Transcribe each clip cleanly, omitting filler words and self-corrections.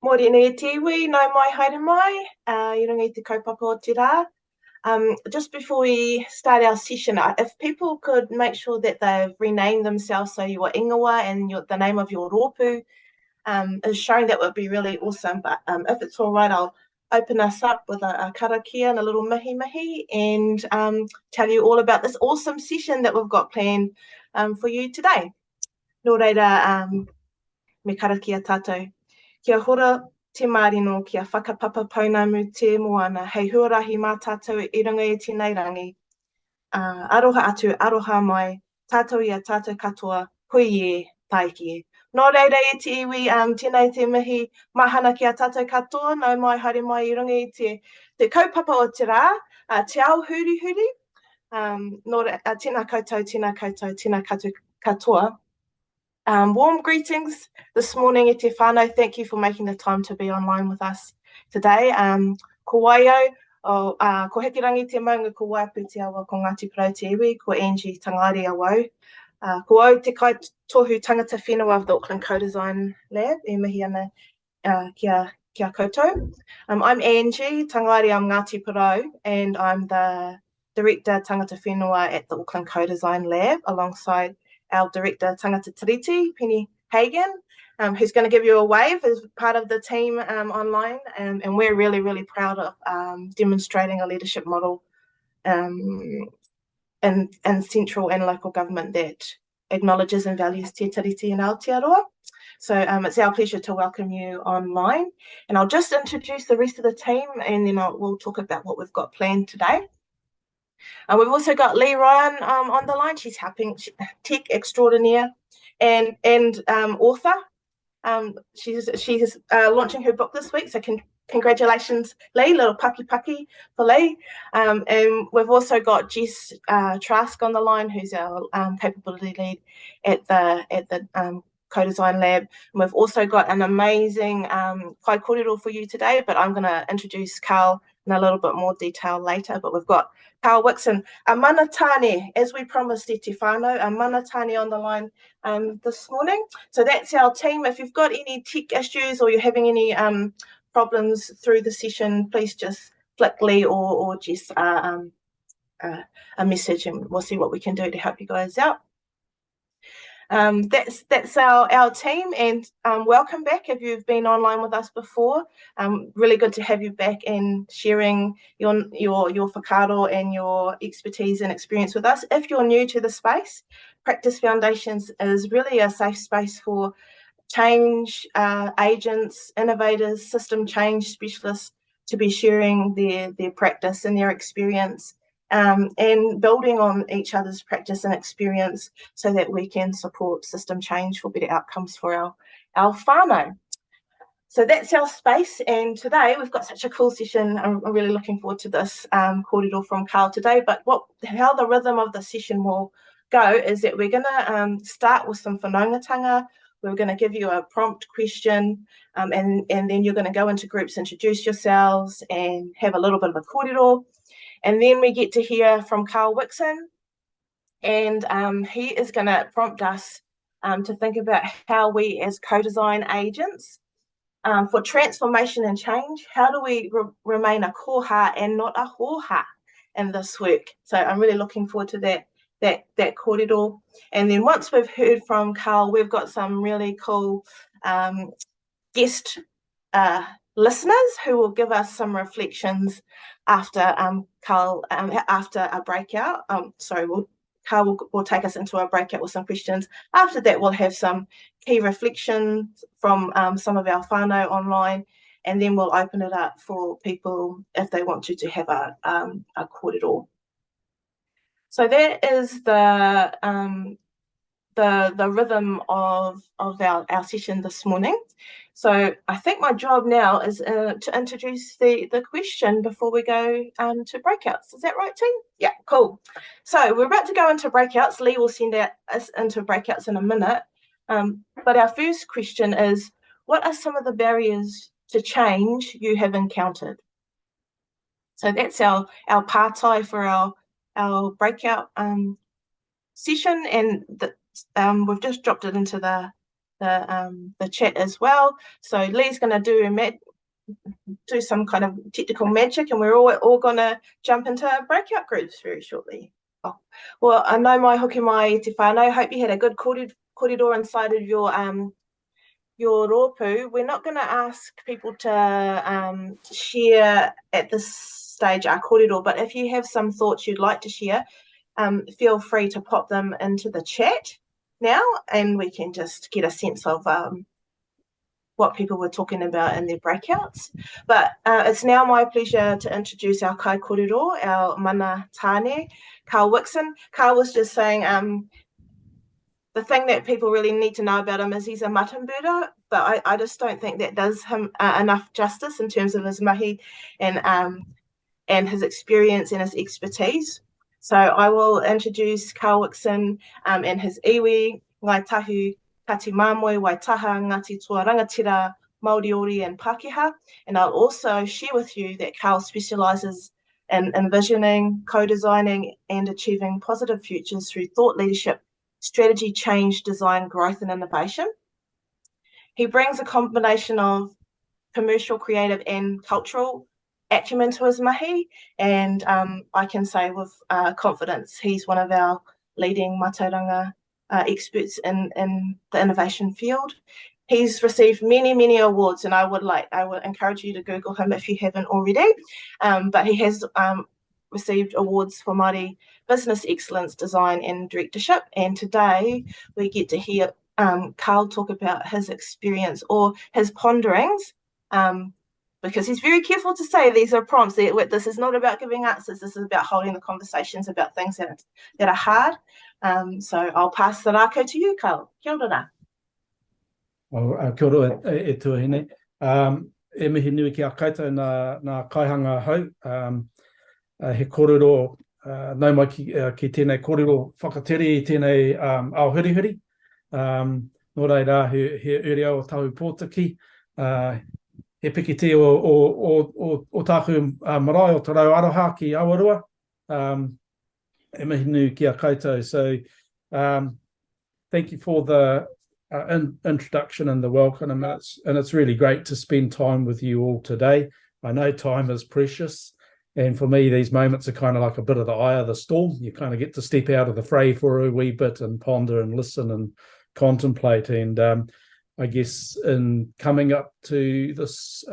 Mōrena e te iwi, nau mai haere mai, I runga i te kaupapa o te rā. Just before we start our session, if people could make sure that they've renamed themselves, so your ingawa and the name of your rōpū is showing, that would be really awesome. But if it's all right, I'll open us up with a karakia and a little mihi and tell you all about this awesome session that we've got planned for you today. Nō reira, me karakia tātou. Kia hora te marino, kia whakapapa pounamu te moana, hei huarahi mā tātou I runga I tēnei rangi. Aroha atu, aroha mai, tātou ia tātou katoa, hui e, taiki e. Nō reira e te iwi, tēnei te mihi, mahana kia tātou katoa, nau mai haere mai I runga I te kaupapa o te rā, Te Ao Hurihuri. Tēnā koutou, tēnā koutou, tēnā katoa. Warm greetings this morning e te whānau. Thank you for making the time to be online with us today. Ko waio, ko hekirangi te maunga ko waipu te awa ko Ngāti Porou te iwi, ko Angie Tangari awau. Ko au te kai tohu tangata whenua of the Auckland Co-Design Lab, e mihi ana kia koutou. I'm Angie Tangari, I'm Ngāti Porou, and I'm the Director Tangata Whenua at the Auckland Co-Design Lab, alongside our Director Tangata Tiriti, Penny Hagan, who's going to give you a wave as part of the team online. And we're really, really proud of demonstrating a leadership model in central and local government that acknowledges and values te tiriti and Aotearoa. So it's our pleasure to welcome you online. And I'll just introduce the rest of the team, and then we'll talk about what we've got planned today. We've also got Lee Ryan on the line. She's helping, tech extraordinaire and author. She's launching her book this week, so congratulations, Lee. Little pucky for Lee. And we've also got Jess Trask on the line, who's our capability lead at the Co-Design Lab. And we've also got an amazing kai kōrero for you today, but I'm going to introduce Karl in a little bit more detail later. But we've got Karl Wixon, a manatane, as we promised te whānau, a manatane on the line this morning. So that's our team. If you've got any tech issues or you're having any problems through the session, please just flick Lee or Jess a message, and we'll see what we can do to help you guys out. That's our team, and welcome back if you've been online with us before. Really good to have you back and sharing your whakaaro and your expertise and experience with us. If you're new to the space, Practice Foundations is really a safe space for change agents, innovators, system change specialists to be sharing their practice and their experience, and building on each other's practice and experience so that we can support system change for better outcomes for our whānau. So that's our space, and today we've got such a cool session. I'm really looking forward to this kōrero from Karl today. But how the rhythm of the session will go is that we're going to start with some whanaungatanga. We're going to give you a prompt question, and then you're going to go into groups, introduce yourselves, and have a little bit of a kōrero. And then we get to hear from Karl Wixon, and he is going to prompt us to think about how we as co-design agents for transformation and change, how do we remain a koha and not a hoha in this work? So I'm really looking forward to that kōrero. And then once we've heard from Karl, we've got some really cool guest listeners who will give us some reflections after Karl, after a breakout. Karl will take us into a breakout with some questions. After that, we'll have some key reflections from some of our whānau online, and then we'll open it up for people if they want to have a kōrero. So that is the rhythm of our session this morning. So I think my job now is to introduce the question before we go to breakouts. Is that right, team? Yeah, cool. So we're about to go into breakouts. Lee will send us into breakouts in a minute. But our first question is, what are some of the barriers to change you have encountered? So that's our pātai for our breakout session, and we've just dropped it into the the chat as well. So Lee's going to do some kind of technical magic, and we're all going to jump into breakout groups very shortly. Oh, well, I know mai hoki mai te whānau. Hope you had a good kōrero inside of your rōpū. We're not going to ask people to share at this stage our kōrero, but if you have some thoughts you'd like to share, feel free to pop them into the chat now, and we can just get a sense of what people were talking about in their breakouts. But it's now my pleasure to introduce our kai kōrero, our mana tāne, Karl Wixon. Karl was just saying the thing that people really need to know about him is he's a matambuda, but I just don't think that does him enough justice in terms of his mahi and his experience and his expertise. So I will introduce Karl Wixon and his iwi, Ngai Tahu, Kati Māmoe, Waitaha, Ngāti Toa Rangatira, Māori Ori and Pākehā. And I'll also share with you that Karl specialises in envisioning, co-designing and achieving positive futures through thought leadership, strategy, change, design, growth and innovation. He brings a combination of commercial, creative and cultural acumen to his mahi, and I can say with confidence he's one of our leading mātauranga experts in the innovation field. He's received many awards, and I would encourage you to Google him if you haven't already. But he has received awards for Māori business excellence, design and directorship. And today we get to hear Karl talk about his experience or his ponderings, because he's very careful to say these are prompts. This is not about giving answers. This is about holding the conversations about things that are hard. So I'll pass the rākau to you, Karl. Kia ora. Well, kia ora e tuahine. E mihi nui ki a koutou nā kaihanga hau. He kōrero, nau mai ki tēnei kōrero whakatere i tēnei ao hurihuri. Nō reira, he uri au tahu pōtaki. He piki te o tāku marae o te rau aroha ki Awarua. E mihi nui ki a koutou. So thank you for the introduction and the welcome, and it's really great to spend time with you all today. I know time is precious, and for me these moments are kind of like a bit of the eye of the storm. You kind of get to step out of the fray for a wee bit and ponder and listen and contemplate. And I guess in coming up to this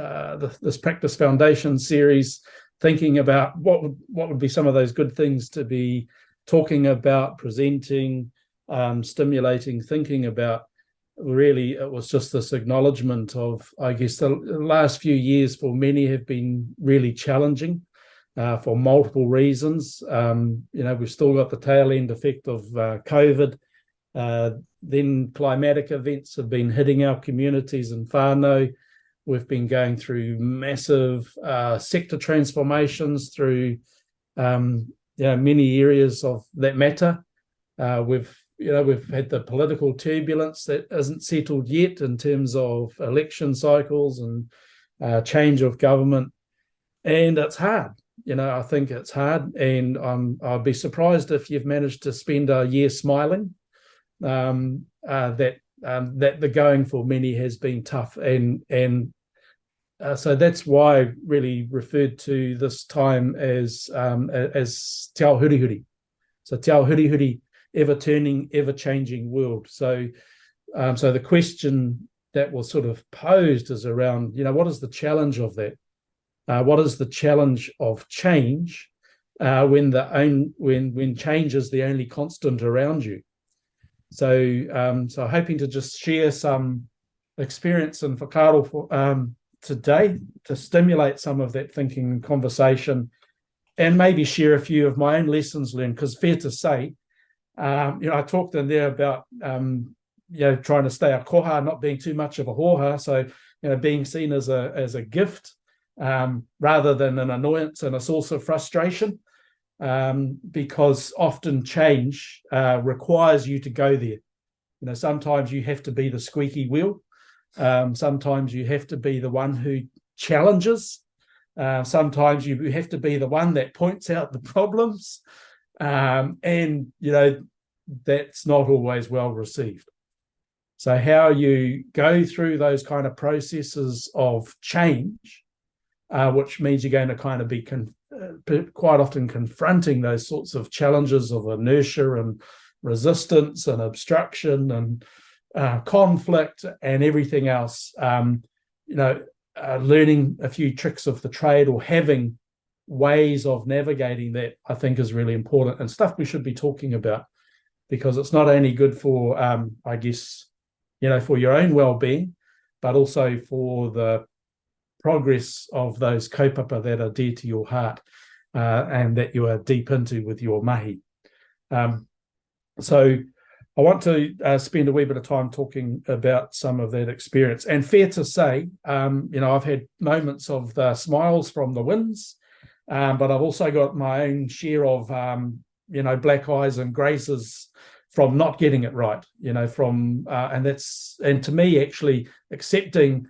this Practice Foundation series, thinking about what would be some of those good things to be talking about, presenting, stimulating, thinking about, really it was just this acknowledgement of, I guess, the last few years for many have been really challenging for multiple reasons. We've still got the tail end effect of COVID. Then climatic events have been hitting our communities in whānau. We've been going through massive sector transformations through many areas of that matter. We've had the political turbulence that isn't settled yet in terms of election cycles and change of government, and it's hard. I think it's hard, and I'd be surprised if you've managed to spend a year smiling. That the going for many has been tough, and so that's why I really referred to this time as Te Ao Hurihuri. So Te Ao Hurihuri, ever-turning, ever-changing world. So the question that was sort of posed is around, what is the challenge of that? What is the challenge of change when change is the only constant around you? So hoping to just share some experience and whakaaro today to stimulate some of that thinking and conversation, and maybe share a few of my own lessons learned, because fair to say, I talked in there about trying to stay a koha, not being too much of a hoha. So being seen as a gift rather than an annoyance and a source of frustration, because often change requires you to go there. Sometimes you have to be the squeaky wheel. Sometimes you have to be the one who challenges. Sometimes you have to be the one that points out the problems. And that's not always well received. So how you go through those kind of processes of change, which means you're going to kind of be quite often confronting those sorts of challenges of inertia and resistance and obstruction and conflict and everything else. Learning a few tricks of the trade or having ways of navigating that, I think, is really important and stuff we should be talking about, because it's not only good for, I guess, for your own well-being, but also for the progress of those kaupapa that are dear to your heart and that you are deep into with your mahi. So I want to spend a wee bit of time talking about some of that experience. And fair to say, I've had moments of the smiles from the wins, but I've also got my own share of, black eyes and graces from not getting it right, and to me, actually accepting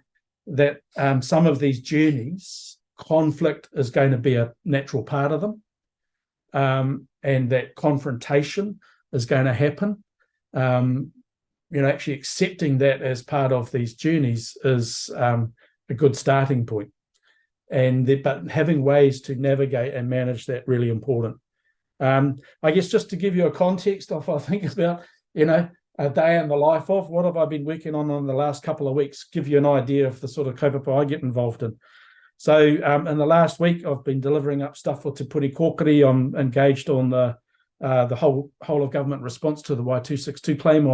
that some of these journeys, conflict is going to be a natural part of them, and that confrontation is going to happen. Actually accepting that as part of these journeys is a good starting point. But having ways to navigate and manage that, really important. I guess just to give you a context of, I think about, a day in the life of, what have I been working on the last couple of weeks, give you an idea of the sort of kaupapa I get involved in. So in the last week, I've been delivering up stuff for Te Puri Kōkiri. I'm engaged on the whole of government response to the Y262 claim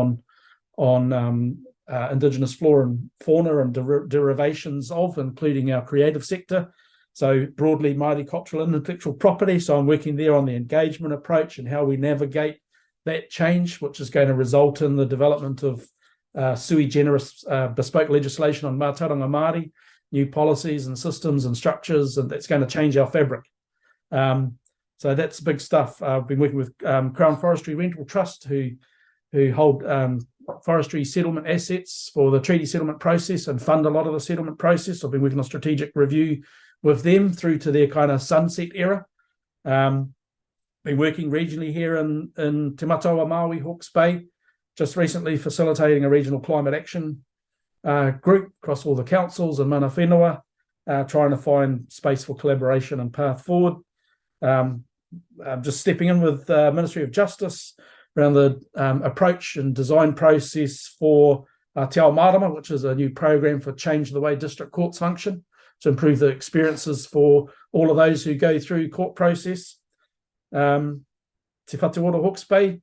on Indigenous flora and fauna and derivations of, including our creative sector. So broadly, Māori cultural and intellectual property. So I'm working there on the engagement approach and how we navigate that change, which is going to result in the development of sui generis bespoke legislation on Mātauranga Māori, new policies and systems and structures, and that's going to change our fabric. So that's big stuff. I've been working with Crown Forestry Rental Trust, who hold forestry settlement assets for the treaty settlement process and fund a lot of the settlement process. I've been working on strategic review with them through to their kind of sunset era. Been working regionally here in Te Matawa Maui, Hawke's Bay, just recently facilitating a regional climate action group across all the councils and mana whenua, trying to find space for collaboration and path forward. I'm just stepping in with the Ministry of Justice around the approach and design process for Te Ao Marama, which is a new program for change the way district courts function, to improve the experiences for all of those who go through court process. Te Whatuora Hawke's Bay,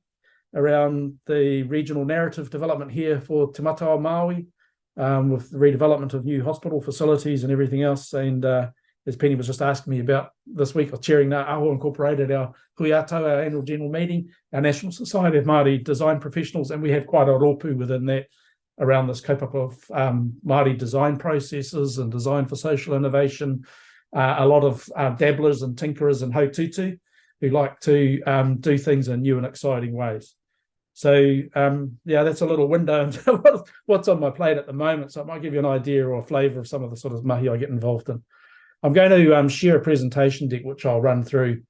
around the regional narrative development here for Te Matawa Maui, with the redevelopment of new hospital facilities and everything else. And as Penny was just asking me about this week, of chairing Ngā Aho Incorporated, our hui ato, our annual general meeting, our National Society of Māori Design Professionals, and we have quite a rōpū within that around this kaupapa of Māori design processes and design for social innovation. A lot of dabblers and tinkerers and haututu who like to do things in new and exciting ways. So, that's a little window into what's on my plate at the moment. So it might give you an idea or a flavour of some of the sort of mahi I get involved in. I'm going to share a presentation deck, which I'll run through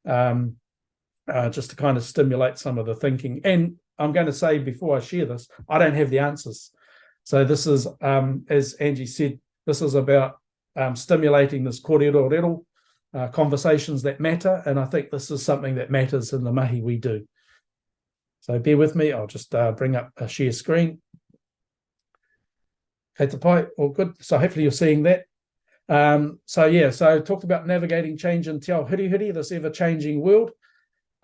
just to kind of stimulate some of the thinking. And I'm going to say before I share this, I don't have the answers. So this is, as Angie said, this is about stimulating this kōrero conversations that matter. And I think this is something that matters in the mahi we do. So bear with me. I'll just bring up a share screen. Kei te pai, all good. So hopefully you're seeing that. So I talked about navigating change in Te Ao Hurihuri, this ever-changing world,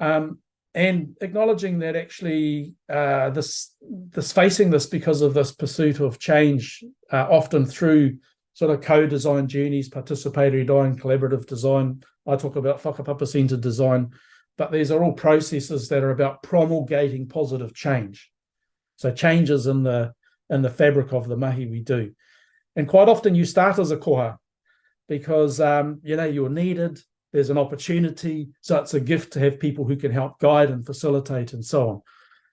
and acknowledging that actually this facing this because of this pursuit of change, often through sort of co-design journeys, participatory design, collaborative design. I talk about whakapapa-centered design, but these are all processes that are about promulgating positive change. So changes in the fabric of the mahi we do. And quite often you start as a koha because, you're needed, there's an opportunity, so it's a gift to have people who can help guide and facilitate and so on.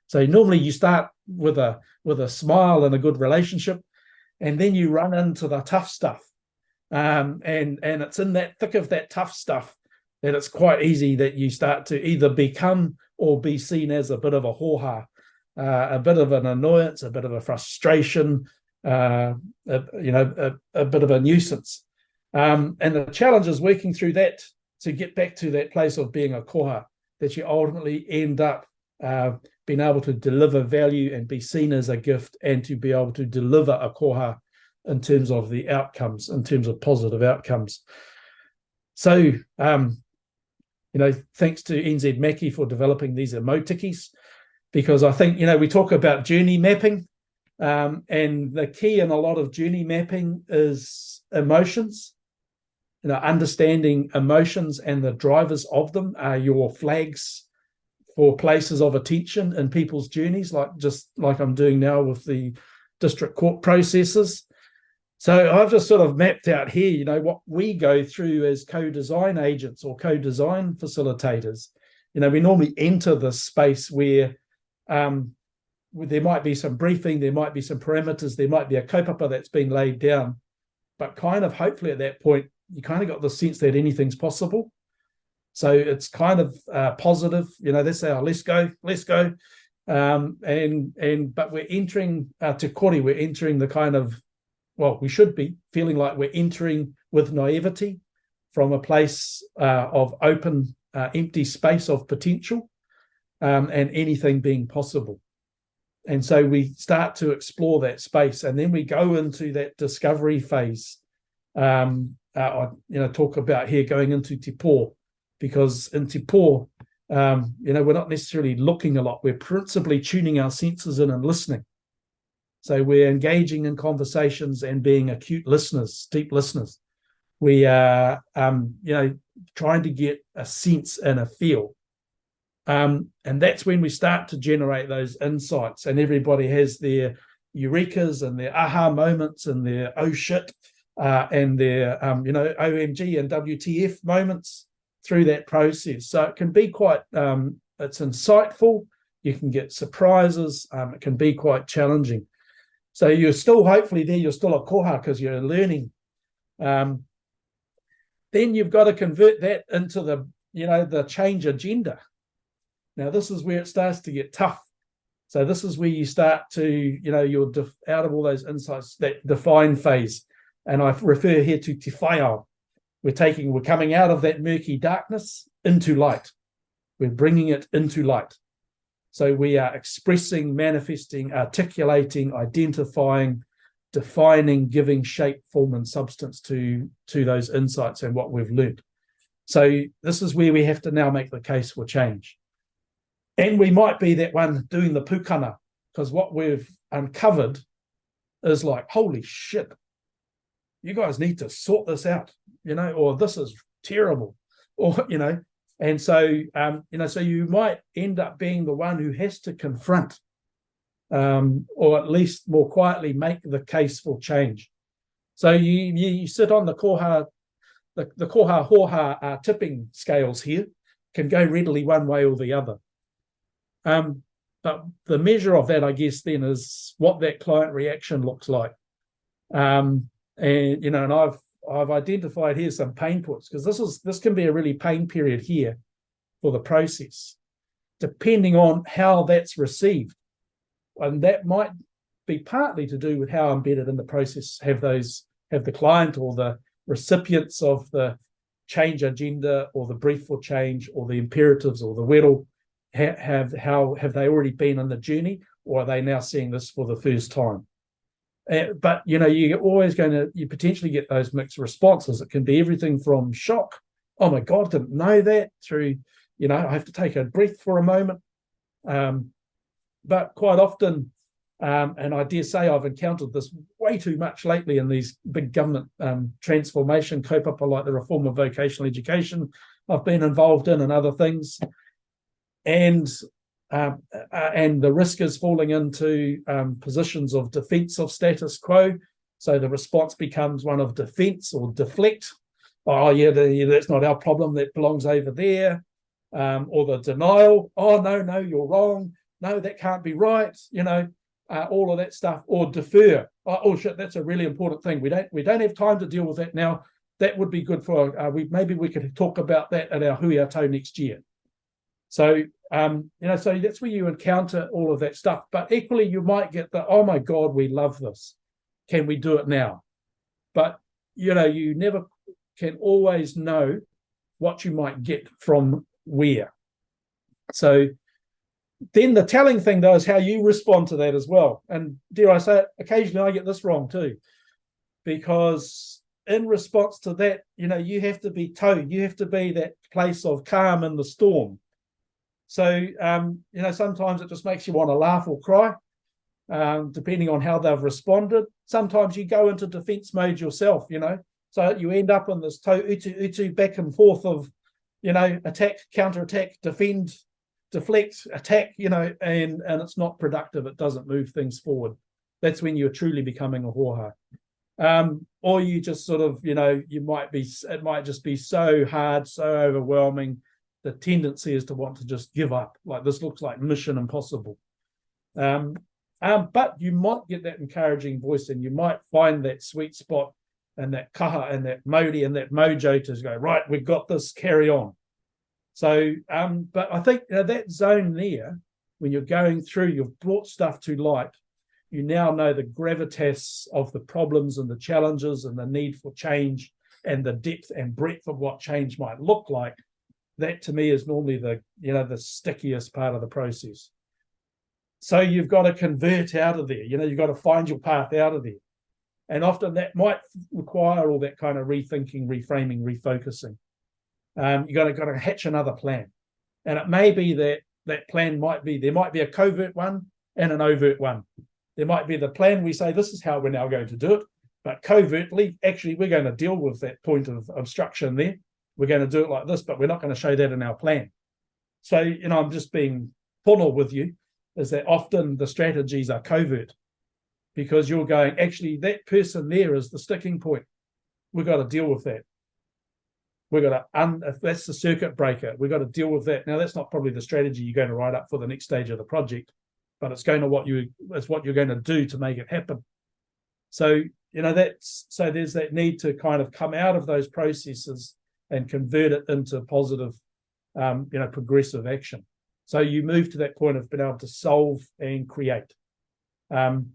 So normally you start with a smile and a good relationship, and then you run into the tough stuff. And it's in that thick of that tough stuff that it's quite easy that you start to either become or be seen as a bit of a hoha. a bit of an annoyance, a bit of a frustration, a bit of a nuisance. And the challenge is working through that to get back to that place of being a koha, that you ultimately end up being able to deliver value and be seen as a gift, and to be able to deliver a koha in terms of the outcomes, in terms of positive outcomes. So, thanks to NZ Maki for developing these emotikis, because I think, we talk about journey mapping, and the key in a lot of journey mapping is emotions. Understanding emotions and the drivers of them are your flags for places of attention in people's journeys, like I'm doing now with the district court processes. So I've just sort of mapped out here, what we go through as co-design agents or co-design facilitators. We normally enter this space where there might be some briefing, there might be some parameters, there might be a kaupapa that's been laid down, but kind of hopefully at that point, you kind of got the sense that anything's possible. So it's kind of positive, that's our let's go. But we're entering Te Kore, we're entering the kind of, we should be feeling like we're entering with naivety from a place of open, empty space of potential, and anything being possible. And so we start to explore that space, and then we go into that discovery phase. Talk about here going into Te Pō, because in Te Pō, we're not necessarily looking a lot. We're principally tuning our senses in and listening. So we're engaging in conversations and being acute listeners, deep listeners. We are, trying to get a sense and a feel. And that's when we start to generate those insights, and everybody has their eurekas and their aha moments and their oh shit, and their, OMG and WTF moments through that process. So it can be quite, it's insightful. You can get surprises. It can be quite challenging. So you're still, hopefully there, you're still a koha because you're learning. Then you've got to convert that into the change agenda. Now, this is where it starts to get tough. So this is where you start to, you're out of all those insights, that define phase. And I refer here to Te Whaiao. We're coming out of that murky darkness into light. We're bringing it into light. So we are expressing, manifesting, articulating, identifying, defining, giving shape, form, and substance to those insights and what we've learned. So this is where we have to now make the case for change. And we might be that one doing the pukana, because what we've uncovered is like, holy shit, you guys need to sort this out, or this is terrible, or, and so, so you might end up being the one who has to confront, or at least more quietly make the case for change. So you sit on the koha, the koha hoha tipping scales here, can go readily one way or the other. But the measure of that, I guess, then is what that client reaction looks like. And I've identified here some pain points, because this can be a really pain period here for the process, depending on how that's received. And that might be partly to do with how embedded in the process have the client or the recipients of the change agenda or the brief for change or the imperatives or the wero, have they already been on the journey, or are they now seeing this for the first time? But you're always you potentially get those mixed responses. It can be everything from shock, oh my God, didn't know that, through I have to take a breath for a moment. But quite often, and I dare say I've encountered this way too much lately in these big government transformation kaupapa, like the reform of vocational education I've been involved in, and other things. And the risk is falling into positions of defense of status quo. So the response becomes one of defense or deflect. Oh, yeah, that's not our problem. That belongs over there. Or the denial. Oh, no, you're wrong. No, that can't be right. All of that stuff. Or defer. Oh shit, that's a really important thing. We don't have time to deal with that now. That would be good for maybe we could talk about that at our hui autau next year. So, so that's where you encounter all of that stuff. But equally, you might get the, oh my God, we love this. Can we do it now? But, you never can always know what you might get from where. So then the telling thing, though, is how you respond to that as well. And dare I say it, occasionally I get this wrong too, because in response to that, you have to be towed. You have to be that place of calm in the storm. So, sometimes it just makes you want to laugh or cry, depending on how they've responded. Sometimes you go into defense mode yourself, so you end up in this utu back and forth of, attack, counterattack, defend, deflect, attack, and it's not productive. It doesn't move things forward. That's when you're truly becoming a hoha. Or you just sort of, it might just be so hard, so overwhelming. The tendency is to want to just give up. Like, this looks like mission impossible. But you might get that encouraging voice, and you might find that sweet spot and that kaha and that mauri and that mojo to go, right, we've got this, carry on. So, but I think that zone there, when you're going through, you've brought stuff to light, you now know the gravitas of the problems and the challenges and the need for change and the depth and breadth of what change might look like. That to me is normally the stickiest part of the process. So you've got to convert out of there. You've got to find your path out of there. And often that might require all that kind of rethinking, reframing, refocusing. You've got to hatch another plan. And it may be that plan there might be a covert one and an overt one. There might be the plan we say, this is how we're now going to do it. But covertly, actually, we're going to deal with that point of obstruction there. We're going to do it like this, but we're not going to show that in our plan. So, I'm just being funnel with you, is that often the strategies are covert, because you're going, actually, that person there is the sticking point. We've got to deal with that. We've got to, if that's the circuit breaker, we've got to deal with that. Now, that's not probably the strategy you're going to write up for the next stage of the project, but it's what you're going to do to make it happen. So, so there's that need to kind of come out of those processes and convert it into positive, progressive action. So you move to that point of being able to solve and create. And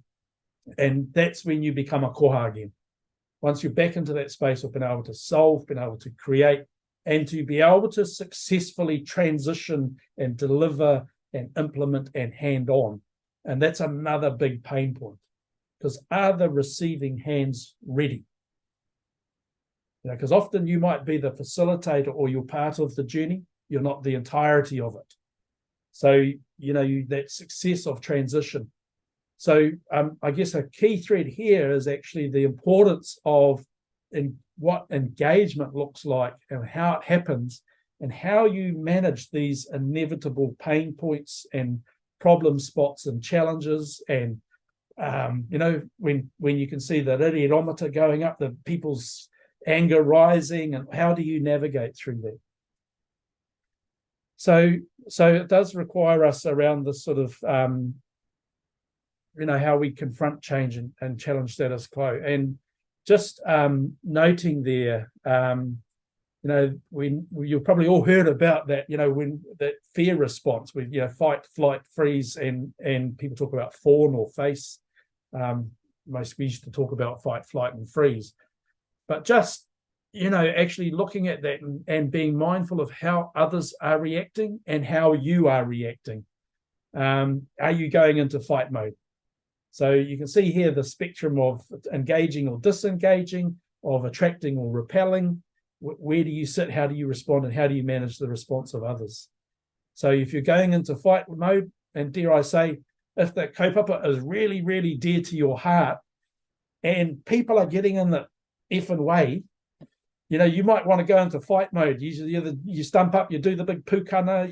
that's when you become a koha again. Once you're back into that space of being able to solve, being able to create, and to be able to successfully transition and deliver and implement and hand on. And that's another big pain point, because are the receiving hands ready? Because often you might be the facilitator or you're part of the journey. You're not the entirety of it. So, that success of transition. So I guess a key thread here is actually the importance of what engagement looks like and how it happens and how you manage these inevitable pain points and problem spots and challenges. And, when you can see the ririometer going up, the people's anger rising, and how do you navigate through that? So it does require us around this sort of, how we confront change and challenge status quo. And just noting there, when you've probably all heard about that, when that fear response with, fight, flight, freeze, and people talk about fawn or face. Most we used to talk about fight, flight, and freeze. But just, actually looking at that and being mindful of how others are reacting and how you are reacting. Are you going into fight mode? So you can see here the spectrum of engaging or disengaging, of attracting or repelling. Where do you sit? How do you respond? And how do you manage the response of others? So if you're going into fight mode, and dare I say, if that kaupapa is really, really dear to your heart and people are getting in the effing way, you might want to go into fight mode. You stump up, you do the big pukana,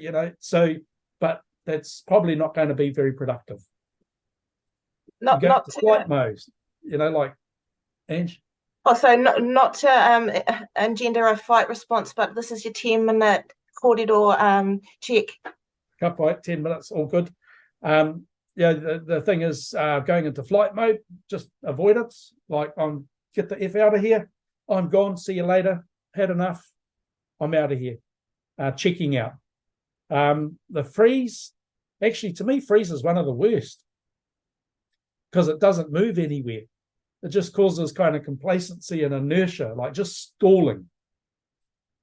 but that's probably not going to be very productive. Not to flight mode, like Ange. Also, not to engender a fight response, but this is your 10-minute corridor check. Ka pai, 10 minutes, all good. The thing is, going into flight mode, just avoidance. Like, get the F out of here. I'm gone. See you later. Had enough. I'm out of here. Checking out. The freeze, actually, to me, freeze is one of the worst because it doesn't move anywhere. It just causes kind of complacency and inertia, like just stalling.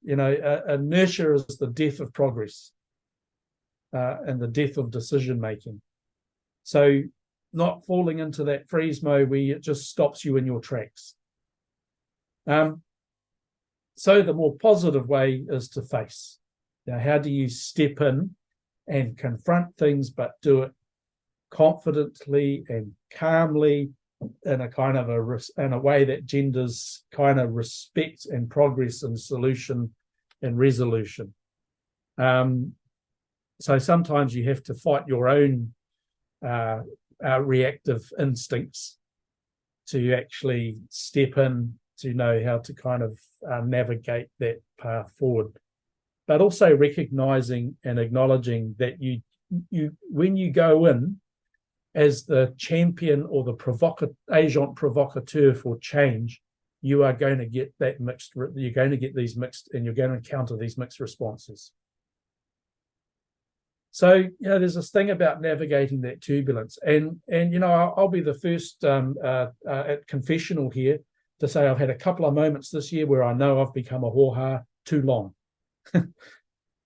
Inertia is the death of progress and the death of decision making. So not falling into that freeze mode where it just stops you in your tracks. So the more positive way is to face. How do you step in and confront things, but do it confidently and calmly in a kind of in a way that genders kind of respect and progress and solution and resolution. So sometimes you have to fight your own reactive instincts to actually step in to know how to kind of navigate that path forward. But also recognizing and acknowledging that you when you go in as the champion or the agent provocateur for change, you are going to get that mixed. You're going to get these mixed, and you're going to encounter these mixed responses. So there's this thing about navigating that turbulence, and I'll be the first at confessional here to say I've had a couple of moments this year where I know I've become a hoha too long.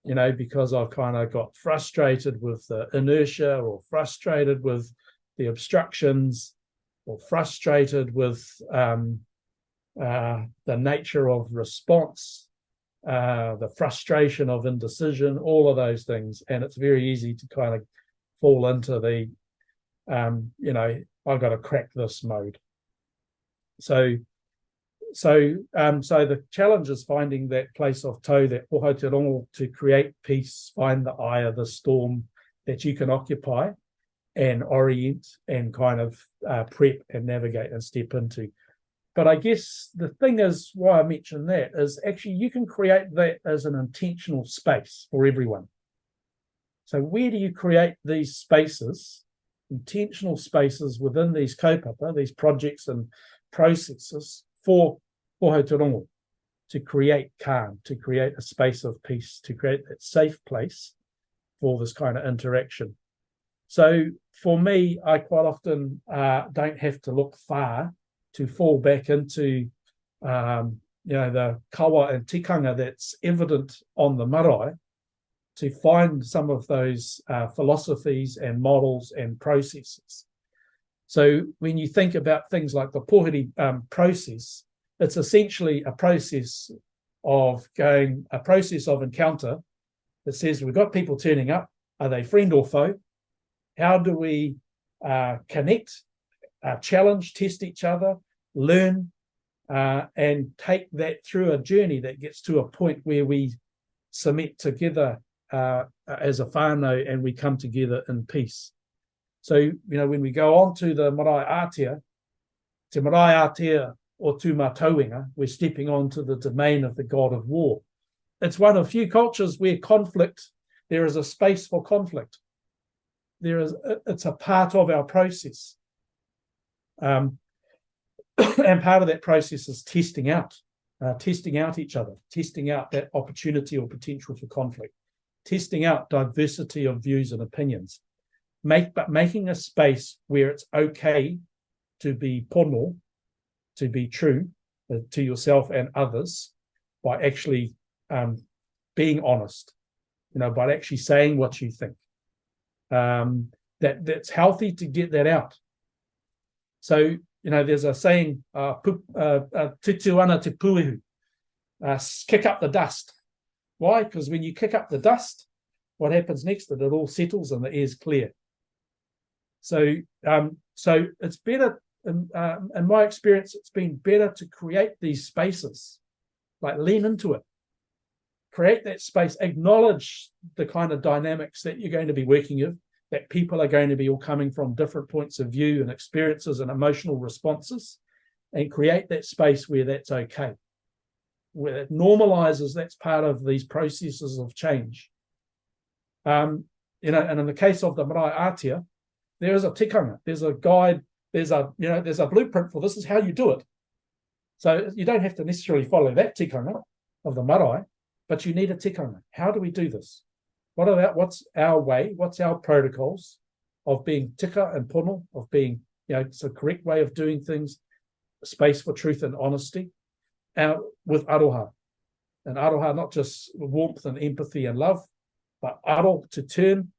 Because I've kind of got frustrated with the inertia or frustrated with the obstructions or frustrated with the nature of response, the frustration of indecision, all of those things. And it's very easy to kind of fall into the, I've got to crack this mode. So the challenge is finding that place of tau, that pohauterongo, to create peace, find the eye of the storm that you can occupy and orient and kind of prep and navigate and step into. But I guess the thing is, why I mentioned that is actually you can create that as an intentional space for everyone. So where do you create these spaces, intentional spaces within these kaupapa, these projects and processes for pohauterongo, to create calm, to create a space of peace, to create that safe place for this kind of interaction. So for me, I quite often don't have to look far to fall back into the kawa and tikanga that's evident on the marae, to find some of those philosophies and models and processes. So when you think about things like the pohuri process, it's essentially a process of encounter that says we've got people turning up. Are they friend or foe? How do we connect, challenge, test each other, learn, and take that through a journey that gets to a point where we submit together as a whānau and we come together in peace. So, when we go on to the marae ātea, te marae ātea or tu mātauenga, we're stepping onto the domain of the god of war. It's one of few cultures where there is a space for conflict. It's a part of our process. And part of that process is testing out each other, testing out that opportunity or potential for conflict, testing out diversity of views and opinions, but making a space where it's okay to be pono, to be true to yourself and others, by actually being honest, by actually saying what you think. That's healthy to get that out. So, there's a saying, tutu ana te puihu, kick up the dust. Why? Because when you kick up the dust, what happens next is it all settles and the air's clear. So it's better, in my experience, it's been better to create these spaces, like lean into it, create that space, acknowledge the kind of dynamics that you're going to be working with, that people are going to be all coming from different points of view and experiences and emotional responses, and create that space where that's okay, where it normalizes that's part of these processes of change. And in the case of the marae ātea, there is a tikanga, there's a guide, there's a blueprint for this is how you do it. So you don't have to necessarily follow that tikanga of the marae, but you need a tikanga. How do we do this? what's our way, what's our protocols of being tika and pono, of being, it's the correct way of doing things, space for truth and honesty, with aroha. And aroha, not just warmth and empathy and love, but aro, to turn,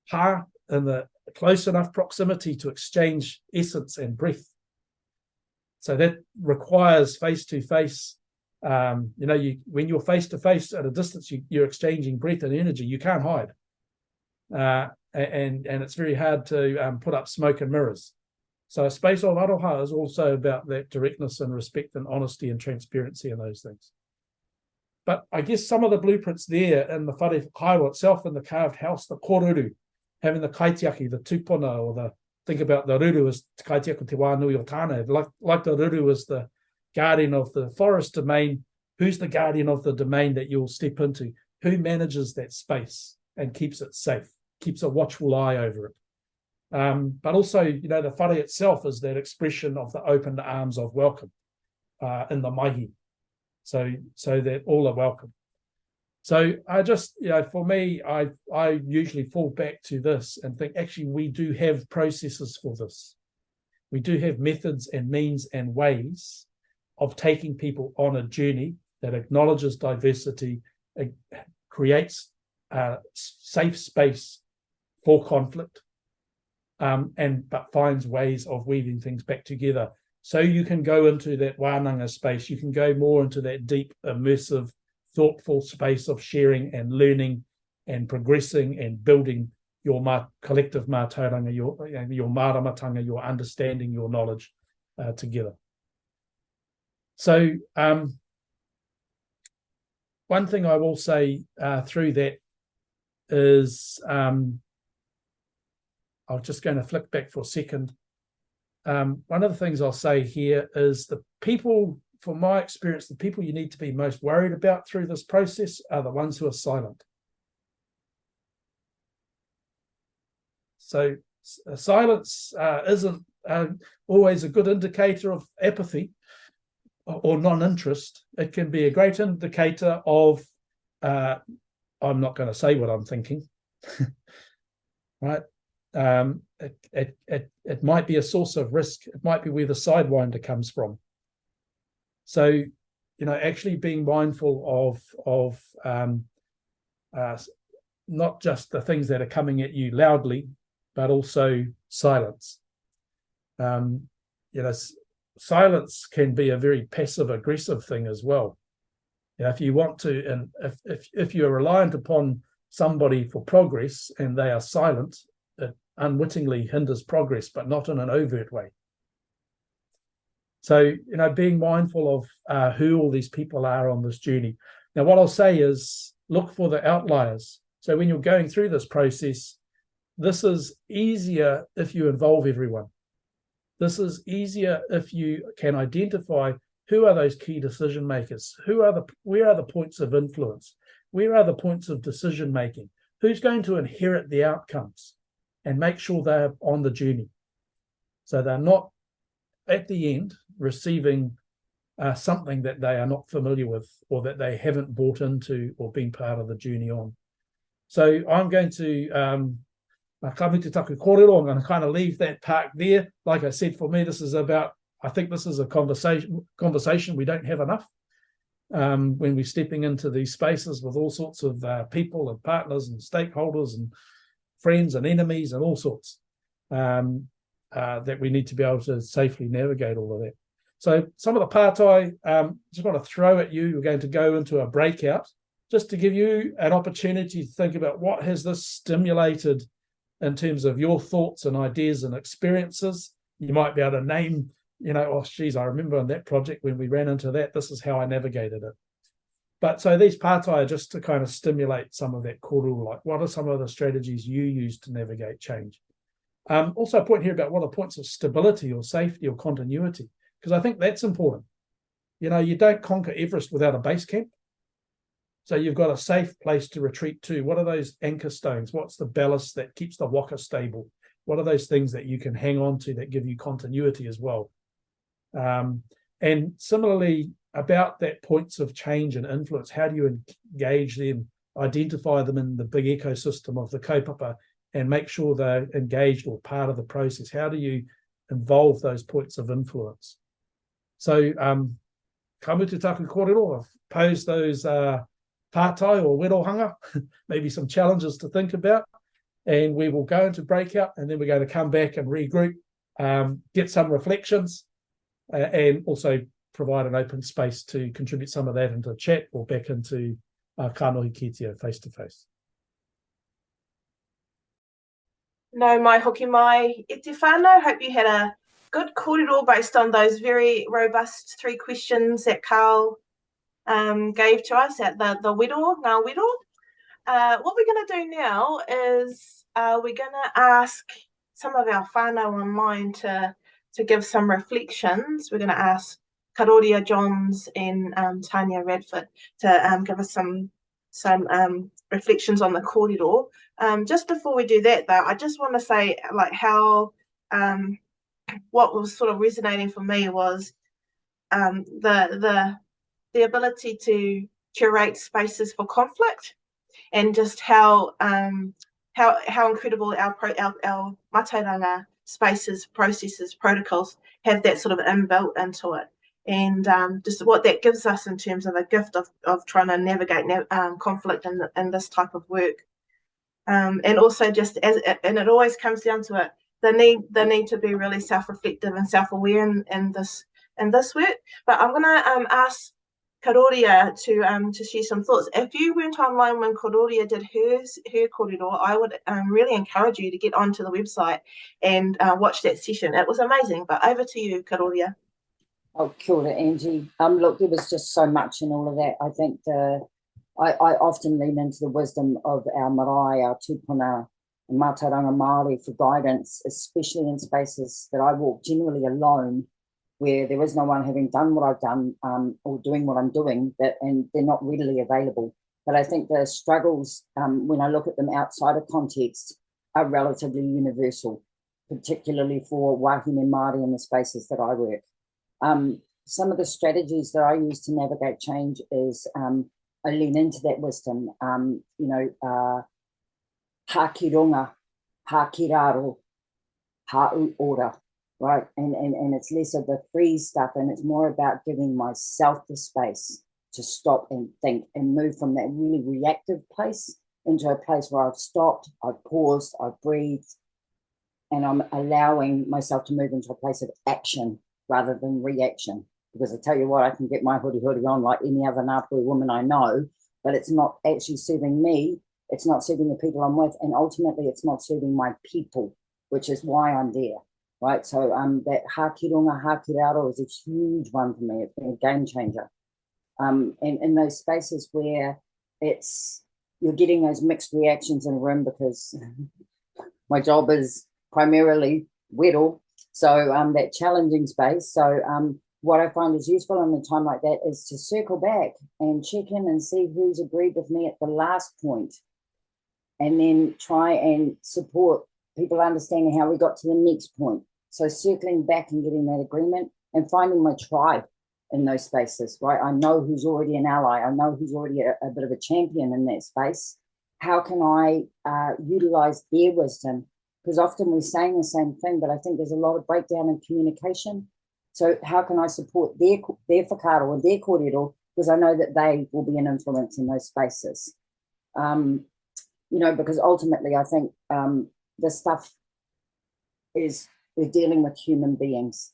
ha, in the close enough proximity to exchange essence and breath. So that requires face-to-face. When you're face-to-face at a distance, you're exchanging breath and energy. You can't hide. And it's very hard to put up smoke and mirrors. So a space of aroha is also about that directness and respect and honesty and transparency and those things. But I guess some of the blueprints there in the whare kairo itself, in the carved house, the koruru, having the kaitiaki, the tupuna, or think about the ruru as kaitiaki te wānui o tāna, like the ruru as the guardian of the forest domain. Who's the guardian of the domain that you'll step into? Who manages that space and keeps it safe, keeps a watchful eye over it? But also, the whare itself is that expression of the open arms of welcome in the Mihi, so that all are welcome. So I just, for me, I usually fall back to this and think, actually, we do have processes for this. We do have methods and means and ways of taking people on a journey that acknowledges diversity, creates a safe space for conflict, but finds ways of weaving things back together. So you can go into that wānanga space, you can go more into that deep, immersive, thoughtful space of sharing and learning and progressing and building your collective mātauranga, your maramatanga, your understanding, your knowledge together. So one thing I will say through that is, I'm just going to flick back for a second. One of the things I'll say here is the people, from my experience, the people you need to be most worried about through this process are the ones who are silent. So silence isn't always a good indicator of apathy or non-interest. It can be a great indicator of, I'm not going to say what I'm thinking, right? It might be a source of risk. It might be where the sidewinder comes from. So, actually being mindful of not just the things that are coming at you loudly, but also silence. Silence can be a very passive-aggressive thing as well. If you want to, and if you're reliant upon somebody for progress and they are silent, it unwittingly hinders progress, but not in an overt way. So, being mindful of who all these people are on this journey. Now, what I'll say is look for the outliers. So when you're going through this process, this is easier if you involve everyone. This is easier if you can identify who are those key decision makers, where are the points of influence, where are the points of decision making, who's going to inherit the outcomes, and make sure they're on the journey. So they're not at the end receiving something that they are not familiar with or that they haven't bought into or been part of the journey on. So I'm going to kamutu taku kōrero. I'm going to kind of leave that part there. Like I said, for me, I think this is a conversation we don't have enough when we're stepping into these spaces with all sorts of people and partners and stakeholders and friends and enemies and all sorts, that we need to be able to safely navigate all of that. So some of the pātai, just want to throw at you. We're going to go into a breakout just to give you an opportunity to think about what has this stimulated in terms of your thoughts and ideas and experiences. You might be able to name, oh, geez, I remember on that project when we ran into that, this is how I navigated it. But so these pātai are just to kind of stimulate some of that kōrero, like what are some of the strategies you use to navigate change? Also a point here about what are points of stability or safety or continuity, because I think that's important. You don't conquer Everest without a base camp. So you've got a safe place to retreat to. What are those anchor stones? What's the ballast that keeps the waka stable? What are those things that you can hang on to that give you continuity as well? And similarly, about that points of change and influence, how do you engage them identify them in the big ecosystem of the kaupapa and make sure they're engaged or part of the process? How do you involve those points of influence? So, kamutu taku kōrero, I've posed those pātai or werohanga, maybe some challenges to think about, and we will go into breakout, and then we're going to come back and regroup, get some reflections, and also provide an open space to contribute some of that into chat or back into kānohi kitia face-to-face. No mai hoki mai e te whānau. Hope you had a good kōrero based on those very robust 3 questions that Karl gave to us at the ngā wero. What we're going to do now is we're going to ask some of our whānau online to give some reflections. We're going to ask Karoria Johns and Tanya Radford to give us some reflections on the kōrero. Just before we do that, though, I just want to say like how what was sort of resonating for me was the ability to curate spaces for conflict, and just how incredible our mātauranga spaces, processes, protocols have that sort of inbuilt into it, and just what that gives us in terms of a gift of trying to navigate conflict in this type of work, and also just and it always comes down to it, the need to be really self-reflective and self-aware in this work. But I'm going to ask Karoria to share some thoughts. If you weren't online when Karoria did her kōrero, I would really encourage you to get onto the website and watch that session. It was amazing. But over to you, Karoria. Oh, kia ora, Angie. Look, there was just so much in all of that. I think I often lean into the wisdom of our marae, our tūpuna, and mātauranga Māori for guidance, especially in spaces that I walk generally alone, where there is no one having done what I've done or doing what I'm doing, and they're not readily available. But I think the struggles, when I look at them outside of context, are relatively universal, particularly for wahine Māori in the spaces that I work. Some of the strategies that I use to navigate change is I lean into that wisdom, hā ki ronga, hā ki raro, hā u ora. Right, and it's less of the free stuff, and it's more about giving myself the space to stop and think and move from that really reactive place into a place where I've stopped, I've paused, I've breathed, and I'm allowing myself to move into a place of action rather than reaction. Because I tell you what, I can get my hurihuri on like any other Ngāpuhi woman I know, but it's not actually serving me, it's not serving the people I'm with, and ultimately it's not serving my people, which is why I'm there. Right, so that hā ki ronga, hā ki raro is a huge one for me. It's been a game changer. And in those spaces where you're getting those mixed reactions in a room, because my job is primarily wero, so that challenging space. So what I find is useful in a time like that is to circle back and check in and see who's agreed with me at the last point, and then try and support people understanding how we got to the next point. So circling back and getting that agreement and finding my tribe in those spaces, right? I know who's already an ally. I know who's already a bit of a champion in that space. How can I utilize their wisdom? Because often we're saying the same thing, but I think there's a lot of breakdown in communication. So how can I support their whakaaro and their kōrero? Because I know that they will be an influence in those spaces. Because ultimately I think this stuff is, we're dealing with human beings,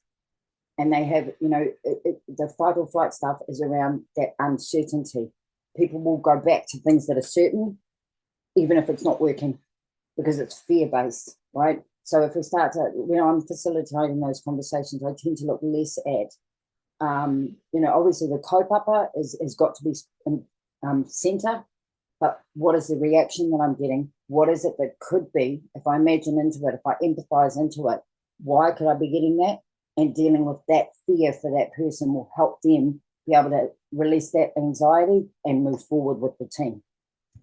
and they have, the fight or flight stuff is around that uncertainty. People will go back to things that are certain, even if it's not working, because it's fear-based, right? So if we start to, when I'm facilitating those conversations, I tend to look less at, obviously the kaupapa has got to be centre, but what is the reaction that I'm getting? What is it that could be, if I imagine into it, if I empathize into it, why could I be getting that? And dealing with that fear for that person will help them be able to release that anxiety and move forward with the team.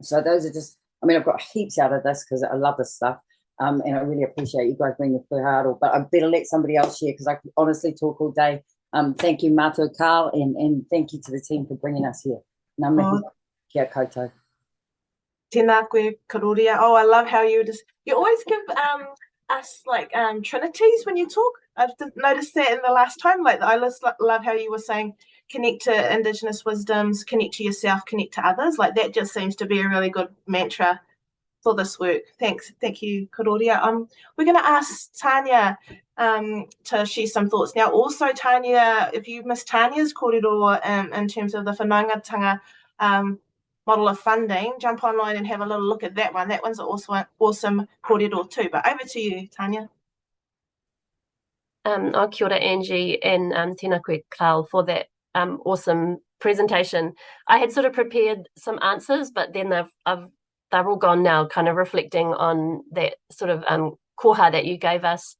So those are just, I've got heaps out of this because I love this stuff. And I really appreciate you guys being the whakaaro, but I better let somebody else share because I could honestly talk all day. Thank you, Mātou Karl, and thank you to the team for bringing us here. Ngā mihi, kia koutou. Tēnā koe karoria. Oh, I love how you always give us like trinities when you talk. I've noticed that in the last time. Like I just love how you were saying connect to Indigenous wisdoms, connect to yourself, connect to others. Like that just seems to be a really good mantra for this work. Thank you, karoria. We're going to ask Tanya to share some thoughts now. Also, Tanya, if you missed Tanya's kōrero in terms of the whanaungatanga model of funding, jump online and have a little look at that one. That one's also awesome kōrero too. But over to you, Tanya. Kia ora, Angie, and tēnā koe, Karl, for that awesome presentation. I had sort of prepared some answers, but then they're all gone now, kind of reflecting on that sort of koha that you gave us.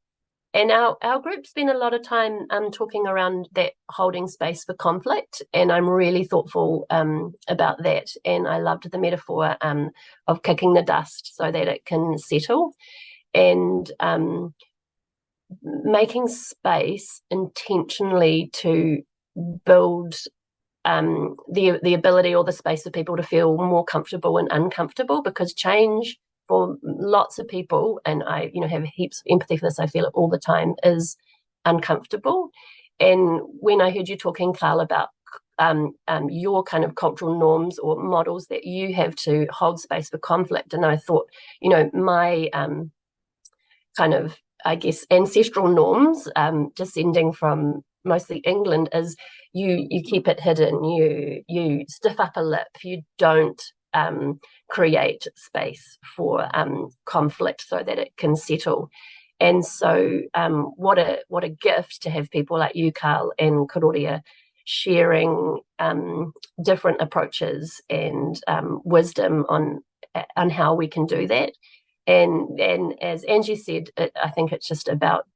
And our group spent a lot of time talking around that holding space for conflict, and I'm really thoughtful about that. And I loved the metaphor of kicking the dust so that it can settle, and making space intentionally to build the ability or the space for people to feel more comfortable and uncomfortable, because change for lots of people, and I have heaps of empathy for this, I feel it all the time, is uncomfortable. And when I heard you talking, Karl, about your kind of cultural norms or models that you have to hold space for conflict, and I thought, my kind of, I guess, ancestral norms descending from mostly England is you keep it hidden, you stiff upper lip, you don't create space for conflict so that it can settle. And so what a gift to have people like you, Karl, and karoria sharing different approaches and wisdom on how we can do that. And as Angie said, I think it's just about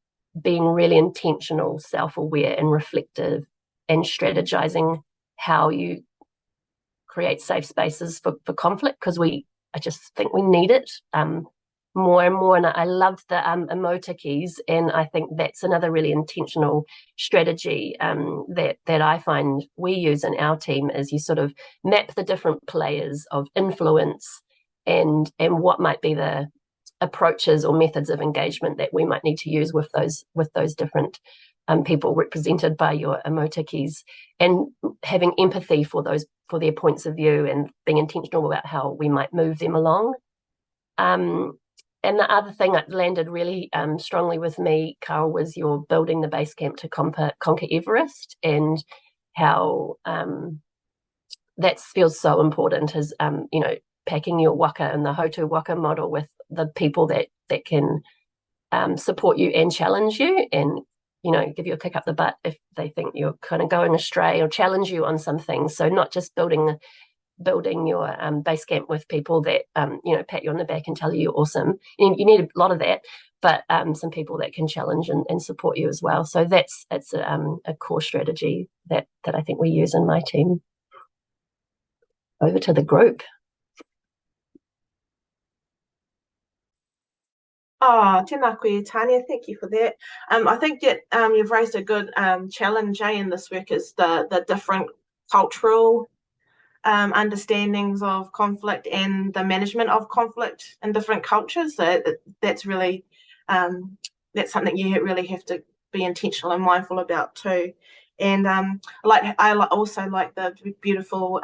being really intentional, self-aware and reflective, and strategizing how you create safe spaces for conflict, because I just think we need it more and more. And I loved the emotikis, and I think that's another really intentional strategy that I find we use in our team, is you sort of map the different players of influence and what might be the approaches or methods of engagement that we might need to use with those different people represented by your emotikis, and having empathy for their points of view and being intentional about how we might move them along. And the other thing that landed really strongly with me, Karl, was your building the base camp to conquer Everest, and how that feels so important, as packing your waka and the Hotu waka model with the people that can support you and challenge you, and give you a kick up the butt if they think you're kind of going astray, or challenge you on some things. So not just building your base camp with people that pat you on the back and tell you you're awesome. You need a lot of that, but some people that can challenge and support you as well. So it's a core strategy that I think we use in my team. Over to the group. Oh, tēnā koe, Tanya, thank you for that. I think that you've raised a good challenge in this work, is the different cultural understandings of conflict and the management of conflict in different cultures. So that's really that's something you really have to be intentional and mindful about too. And I also like the beautiful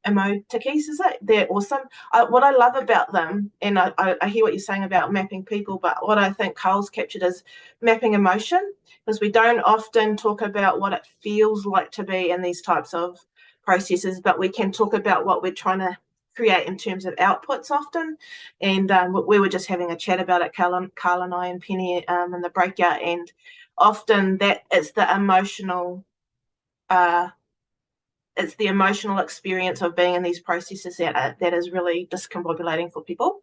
emotikis, is it? They're awesome. What I love about them, and I hear what you're saying about mapping people, but what I think Karl's captured is mapping emotion, because we don't often talk about what it feels like to be in these types of processes, but we can talk about what we're trying to create in terms of outputs often. And we were just having a chat about it, Karl and I and Penny in the breakout, and often that it's the emotional experience of being in these processes that is really discombobulating for people.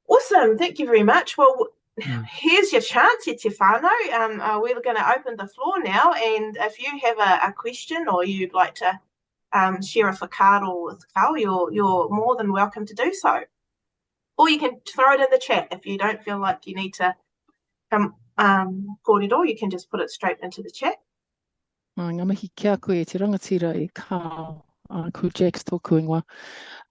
Awesome, thank you very much. Well, here's your chance, Te whānau. We're going to open the floor now, and if you have a question or you'd like to share a whakaaro with Karl, you're more than welcome to do so. Or you can throw it in the chat if you don't feel like you need to come kōrero, you can just put it straight into the chat. Ngā mihi kia koe te rangatira e Karl, ko Jax tōku ingoa.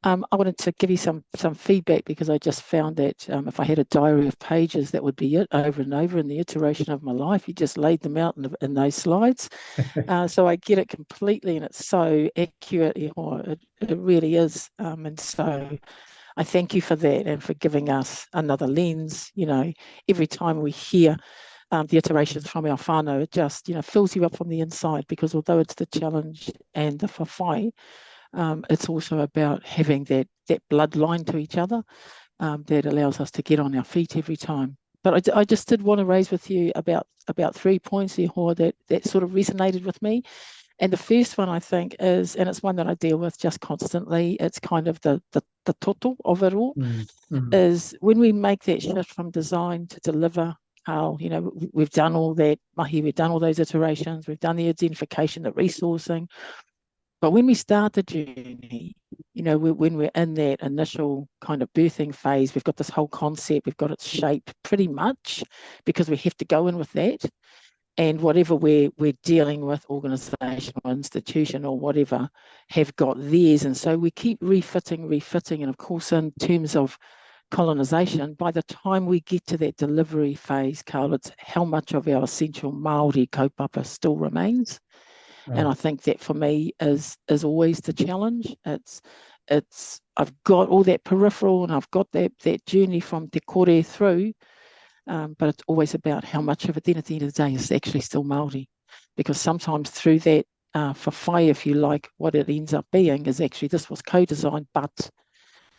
I wanted to give you some feedback, because I just found that if I had a diary of pages, that would be it over and over in the iteration of my life. You just laid them out in those slides. So I get it completely, and it's so accurate. It really is. And so I thank you for that, and for giving us another lens. Every time we hear the iterations from our whānau, it just fills you up from the inside, because although it's the challenge and the whawhai, it's also about having that bloodline to each other that allows us to get on our feet every time. But I just did want to raise with you about 3 points there, that sort of resonated with me. And the first one, I think, is, and it's one that I deal with just constantly, it's kind of the toto of it all, is when we make that shift from design to deliver. We've done all that, Mihi, we've done all those iterations, we've done the identification, the resourcing. But when we start the journey, when we're in that initial kind of birthing phase, we've got this whole concept, we've got its shape pretty much, because we have to go in with that. And whatever we're dealing with, organisation or institution or whatever, have got theirs. And so we keep refitting. And of course, in terms of colonisation, by the time we get to that delivery phase, Karl, it's how much of our essential Māori kaupapa still remains. And I think that for me is always the challenge. It's I've got all that peripheral, and I've got that journey from te kore through, but it's always about how much of it then at the end of the day is actually still Māori. Because sometimes through that whawhai, if you like, what it ends up being is actually this was co-designed, but,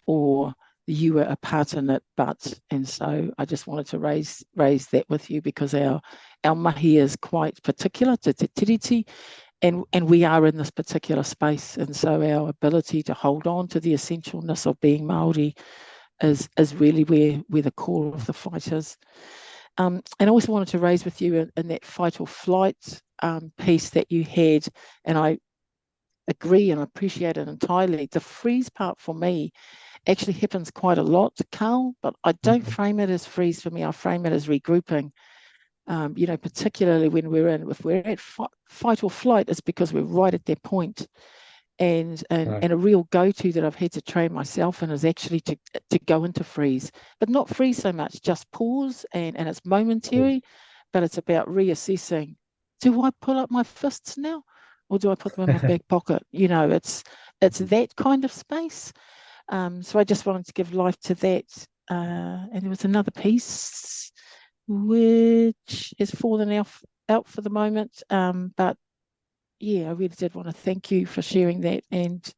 or you were a part in it, but. And so I just wanted to raise that with you, because our mahi is quite particular to te tiriti. And we are in this particular space, and so our ability to hold on to the essentialness of being Māori is really where the core of the fight is. And I also wanted to raise with you in that fight or flight piece that you had, and I agree and appreciate it entirely. The freeze part for me actually happens quite a lot, Karl, but I don't frame it as freeze for me. I frame it as regrouping. Particularly when if we're at fight or flight, it's because we're right at that point. And a real go-to that I've had to train myself in is actually to go into freeze, but not freeze so much, just pause, and it's momentary, but it's about reassessing. Do I pull up my fists now, or do I put them in my back pocket? It's that kind of space. So I just wanted to give life to that. And there was another piece which has fallen out for the moment. But yeah, I really did want to thank you for sharing that. And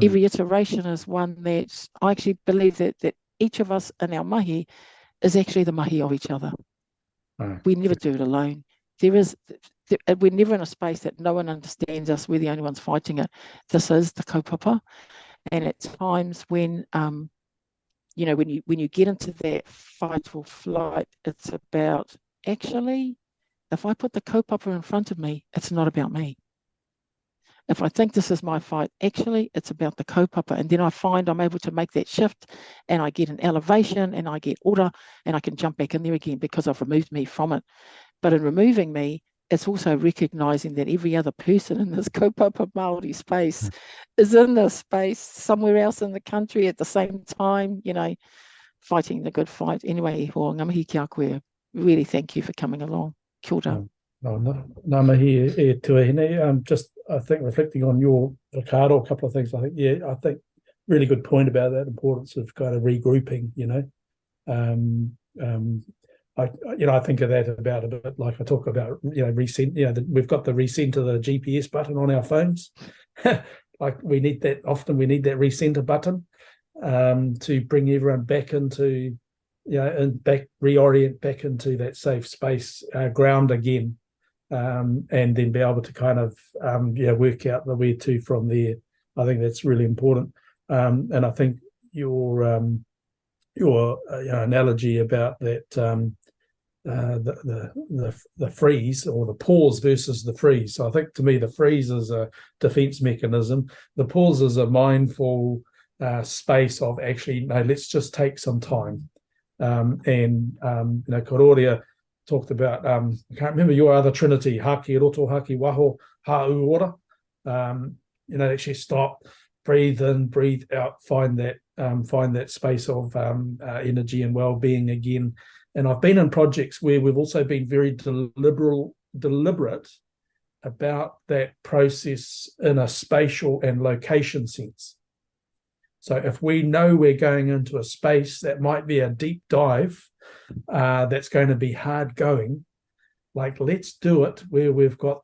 every iteration is one that I actually believe that each of us in our mahi is actually the mahi of each other. We never do it alone. We're never in a space that no one understands us. We're the only ones fighting it. This is the kaupapa. And at times when when you get into that fight or flight, it's about, actually, if I put the kaupapa in front of me, it's not about me. If I think this is my fight, actually, it's about the kaupapa. And then I find I'm able to make that shift, and I get an elevation, and I get order, and I can jump back in there again because I've removed me from it. But in removing me, it's also recognizing that every other person in this kaupapa Māori space is in this space somewhere else in the country at the same time, fighting the good fight. Anyway, ngā mihi ki a koe. Really thank you for coming along. Kia ora. Ngā mihi e tuahine. Just, I think, reflecting on your Ricardo, a couple of things. I think really good point about that importance of kind of regrouping, I think of that about a bit like I talk about, recent, we've got the recenter the GPS button on our phones. Like we need that recenter button to bring everyone back into, reorient back into that safe space, ground again, and then be able to kind of, work out the where to from there. I think that's really important. And I think your analogy about that, the freeze or the pause versus the freeze. So I think to me the freeze is a defense mechanism. The pause is a mindful space of actually, no, let's just take some time. Kororia talked about, I can't remember your other trinity, haki roto, haki waho, ha'u ora. Actually stop, breathe in, breathe out, find that space of energy and well-being again. And I've been in projects where we've also been very deliberate about that process in a spatial and location sense. So if we know we're going into a space that might be a deep dive, that's going to be hard going, like let's do it where we've got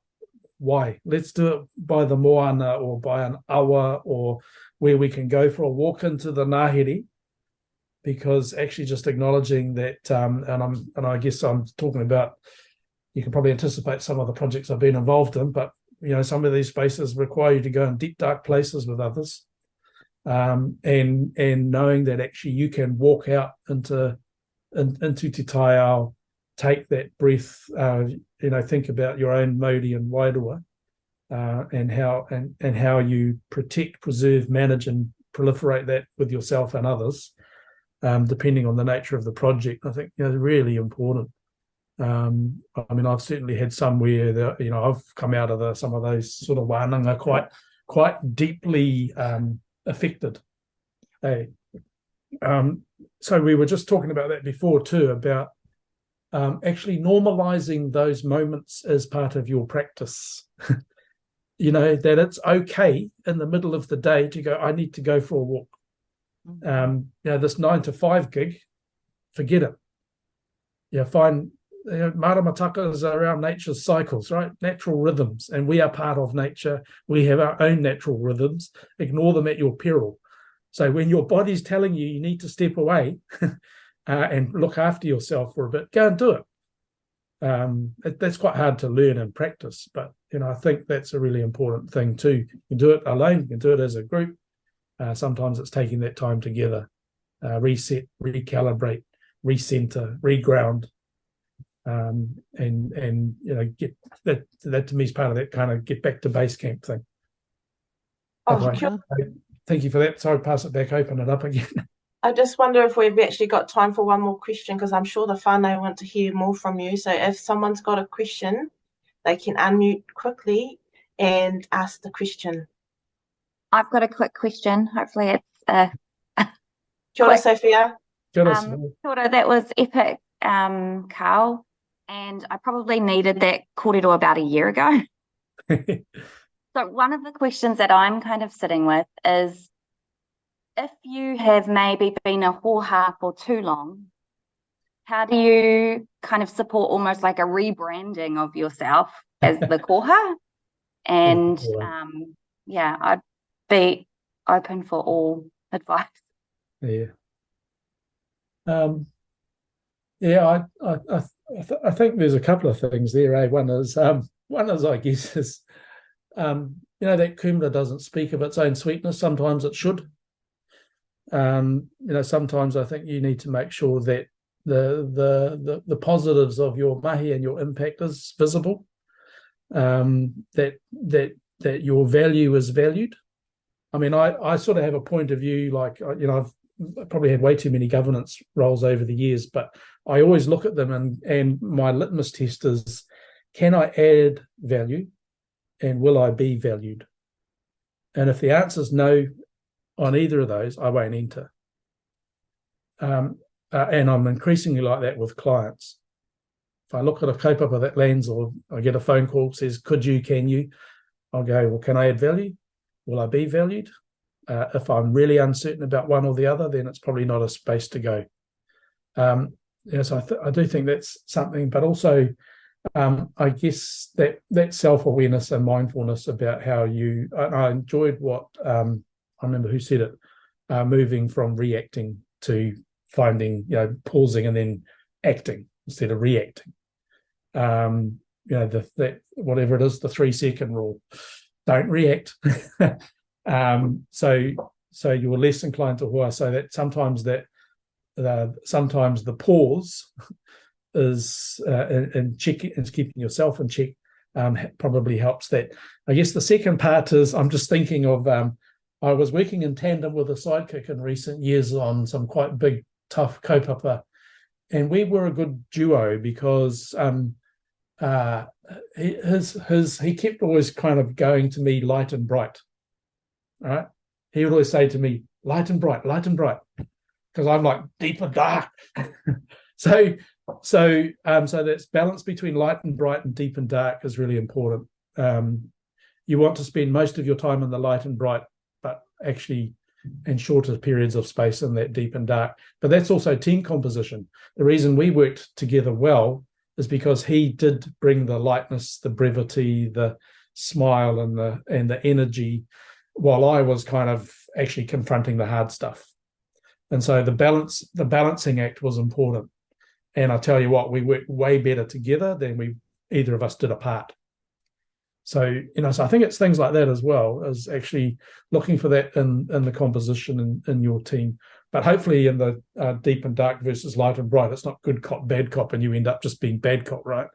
why. Let's do it by the moana or by an awa, or where we can go for a walk into the ngahere, because actually just acknowledging that, and I guess I'm talking about, you can probably anticipate some of the projects I've been involved in, but some of these spaces require you to go in deep, dark places with others, and knowing that actually you can walk out into Te Ao, take that breath, think about your own mauri and wairua, and how you protect, preserve, manage, and proliferate that with yourself and others, depending on the nature of the project. I think really important. I've certainly had some where I've come out of some of those sort of wānanga quite deeply affected. Hey. So we were just talking about that before too, about actually normalizing those moments as part of your practice. That it's okay in the middle of the day to go, I need to go for a walk. This 9-to-5 gig, forget it. Find maramataka is around nature's cycles, right? Natural rhythms, and we are part of nature. We have our own natural rhythms. Ignore them at your peril. So when your body's telling you need to step away and look after yourself for a bit, go and do it. That's quite hard to learn and practice, but I think that's a really important thing too. You can do it alone, you can do it as a group. Sometimes it's taking that time together, reset, recalibrate, recenter, reground, and get that to me is part of that kind of get back to base camp thing. Thank you for that. Sorry, pass it back, open it up again. I just wonder if we've actually got time for one more question, because I'm sure the whānau want to hear more from you. So if someone's got a question, they can unmute quickly and ask the question. I've got a quick question. Hopefully it's Kia ora, Sophia. Kia ora, Kia ora, that was epic, Karl. And I probably needed that kōrero about a year ago. So one of the questions that I'm kind of sitting with is, if you have maybe been a hoha for too long, how do you kind of support almost like a rebranding of yourself as the koha? And I'd be open for all advice. Yeah. I think there's a couple of things there. One is I guess is that kumara doesn't speak of its own sweetness. Sometimes it should. Sometimes I think you need to make sure that the positives of your mahi and your impact is visible. That your value is valued. I sort of have a point of view, like I've probably had way too many governance roles over the years, but I always look at them and my litmus test is, can I add value and will I be valued? And if the answer is no on either of those, I won't enter. And I'm increasingly like that with clients. If I look at a kaupapa that lands, or I get a phone call says, could you, can you? I'll go, well, can I add value? Will I be valued? If I'm really uncertain about one or the other, then it's probably not a space to go. So I do think that's something, but also I guess that self-awareness and mindfulness about how you, and I enjoyed what, I remember who said it, moving from reacting to finding, pausing and then acting instead of reacting. That whatever it is, the 3-second rule, don't react. So you were less inclined to hoa. So that sometimes the pause is and checking and keeping yourself in check probably helps that. I guess the second part is, I'm just thinking of I was working in tandem with a sidekick in recent years on some quite big, tough kaupapa, and we were a good duo because he kept always kind of going to me light and bright, right? he would always say to me, light and bright, because I'm like deep and dark. So that's balance between light and bright and deep and dark is really important. You want to spend most of your time in the light and bright, but actually in shorter periods of space in that deep and dark. But that's also team composition. The reason we worked together well is because he did bring the lightness, the brevity, the smile, and the energy, while I was kind of actually confronting the hard stuff. And so the balancing act was important. And I tell you what, we worked way better together than either of us did apart. So, so I think it's things like that as well, as actually looking for that in the composition in your team. But hopefully in the deep and dark versus light and bright, it's not good cop, bad cop, and you end up just being bad cop, right?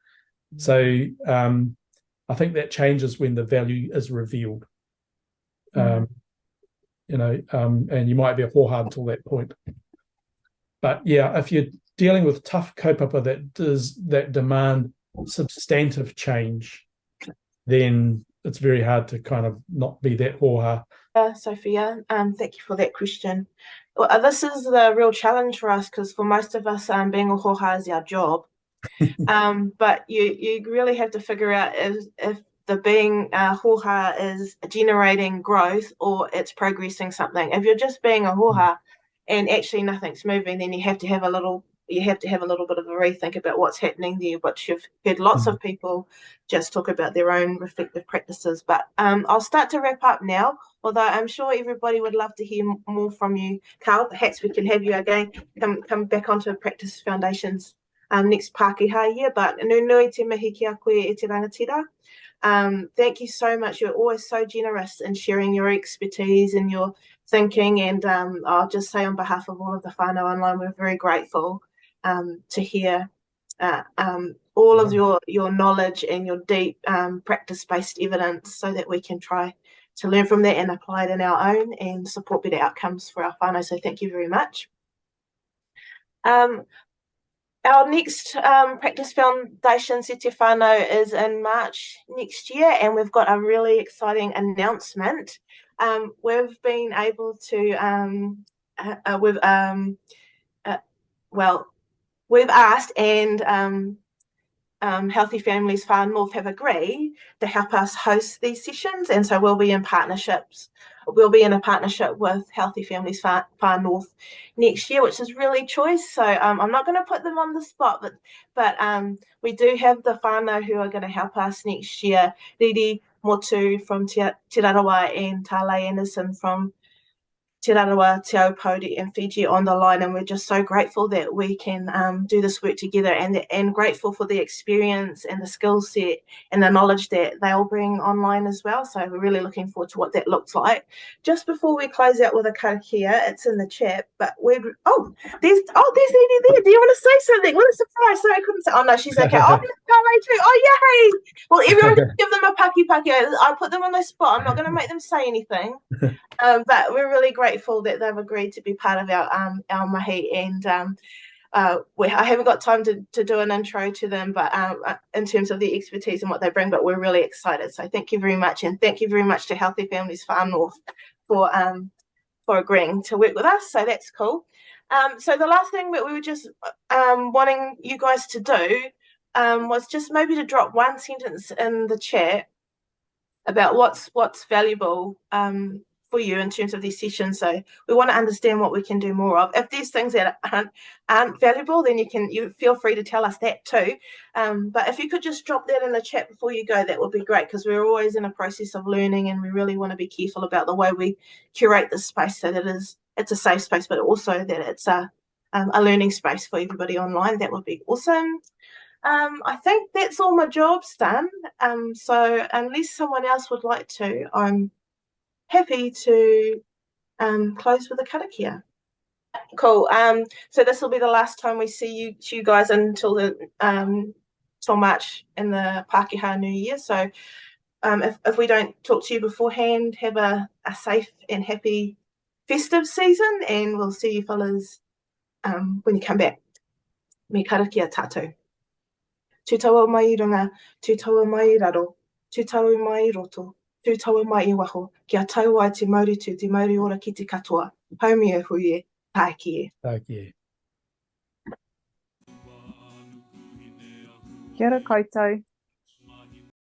So I think that changes when the value is revealed. And you might be a hoha until that point. But yeah, if you're dealing with tough kaupapa that demand substantive change, then it's very hard to kind of not be that hoha. Sophia, thank you for that question. Well, this is the real challenge for us, because for most of us, being a hoha is our job. But you really have to figure out if the being hoha is generating growth or it's progressing something. If you're just being a hoha and actually nothing's moving, then you have to have a little bit of a rethink about what's happening there. But you've heard lots of people just talk about their own reflective practices. But I'll start to wrap up now, although I'm sure everybody would love to hear more from you, Karl. Perhaps we can have you again come back onto Practice Foundations next Pākehā year. But nui te mihi ki a koe e te rangatira. Thank you so much. You're always so generous in sharing your expertise and your thinking. And I'll just say on behalf of all of the whānau online, we're very grateful to hear all of your knowledge and your deep practice-based evidence, so that we can try to learn from that and apply it in our own and support better outcomes for our whānau. So thank you very much. Our next Practice Foundation Se Te Whānau is in March next year, and we've got a really exciting announcement. We've been able to, we've asked, and Healthy Families Far North have agreed to help us host these sessions, and so we'll be in partnerships. We'll be in a partnership with Healthy Families Far North next year, which is really choice. So I'm not going to put them on the spot, but we do have the whānau who are going to help us next year. Riri Motu from Te Rarawa and Tale Anderson from Te Rarawa, Te Ao Hurihuri and Fiji on the line, and we're just so grateful that we can do this work together, and grateful for the experience and the skill set and the knowledge that they'll bring online as well. So we're really looking forward to what that looks like. Just before we close out with a karakia, it's in the chat, but there's Edie there. Do you want to say something? What a surprise! Sorry, I couldn't say. Oh no, she's okay. Oh, there's too. Oh yay! Well, everyone can give them a paki. I'll put them on the spot. I'm not going to make them say anything. But we're really grateful that they've agreed to be part of our mahi, and I haven't got time to do an intro to them, but in terms of the expertise and what they bring, but we're really excited. So thank you very much, and thank you very much to Healthy Families Far North for agreeing to work with us. So that's cool. So the last thing that we were just wanting you guys to do was just maybe to drop one sentence in the chat about what's valuable for you in terms of these sessions. So we want to understand what we can do more of. If there's things that aren't valuable, then you feel free to tell us that too. But if you could just drop that in the chat before you go, that would be great, because we're always in a process of learning, and we really want to be careful about the way we curate this space so that it's a safe space, but also that it's a learning space for everybody online. That would be awesome. I think that's all my job's done. So unless someone else would like to, I'm happy to close with a karakia. Cool. So this will be the last time we see you guys until till March in the Pākehā New Year. So if we don't talk to you beforehand, have a safe and happy festive season, and we'll see you fellas when you come back. Me karakia tātou. Tū taua mai i runga, tū taua mai i raro, tū taua mai i roto, tū taua mai I waho, kia tau ai te mauritu, te mauri ora ki te katoa. Haumia hui e, tāki e. Tāki e. Kia ora koutou.